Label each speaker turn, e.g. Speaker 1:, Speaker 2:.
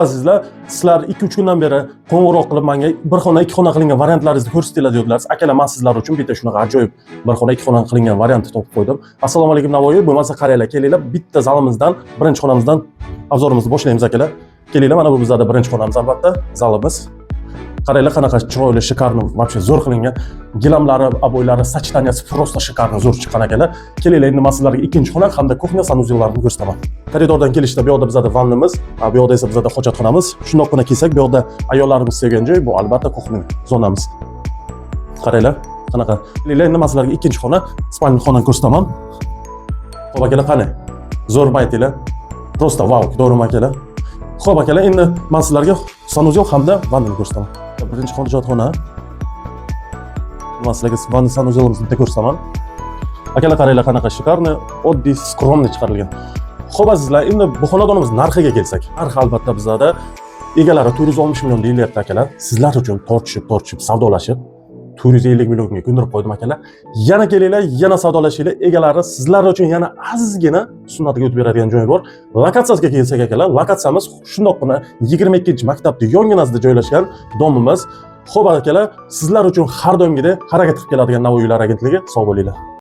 Speaker 1: Sizlar 2-3 kundan beri qo'ng'iroq qilib menga bir xona 2 xona qilingan variantlaringizni ko'rsatinglar deyapsiz. Akalar, men sizlar uchun bitta shunaqa ajoyib bir xona 2 xona qilingan variantni topib qo'ydim. Assalomu alaykum Navoiy. Bo'lmasa qaranglar, kelinglar bitta zalimizdan, birinchi xonamizdan obzorimizni boshlaymiz akalar. Kelinglar, mana bu bizlarda birinchi xonamiz albatta, zalimiz. Qaranglar qanaqa chiroyli, shikarni, вообще zo'r qilingan. Gilamlari, aboylari, sachtaniyasi просто shikarni, zo'r chiqqan akalar. Kelinglar, endi men sizlarga ikkinchi xona hamda kuxnya sanuzellarini ko'rsataman. Koridordan kelishda bu yoqda bizada vannimiz, bu yoqda esa bizada hojatxonamiz. Shundoqqina kelsak, bu yoqda ayollarimiz sevgan joy, bu albatta kuxnya zonamiz. Qaranglar, qanaqa. Kelinglar, endi men sizlarga ikkinchi xona, spalni xonani ko'rsataman. Xo'p akalar, qani? Zo'r aytinglar. Просто vau, to'g'rimi akalar? Xo'p akalar, endi men sizlarga sanuzel hamda vannani ko'rsataman. Birinchi hojatxona. Men sizlarga vanna sanuzelimizni bitta ko'rsataman. Akalar, qaranglar qanaqa shikarni, oddiy, skromniy chiqarilgan. Xo'p azizlar, endi bu xonadonimiz narxiga kelsak. Narxi albatta bizada egalari 460 million deyilyapti akalar. Sizlar uchun tortishib, savdolashib 450 millionga ko'ndirib qo'ydim akalar. Yana kelinglar, yana savdolashinglar. Egalari sizlar uchun yana azizgina sunnatiga o'tib beradigan joyi bor. Lokatsiyasiga kelsak akalar, lokatsiyamiz shundoqqina 22-maktabning yonginasida joylashgan domimiz. Xo'p akalar, sizlar uchun har doimgidek harakat qilib keladigan Navoiy agentligi. Sog' bo'linglar.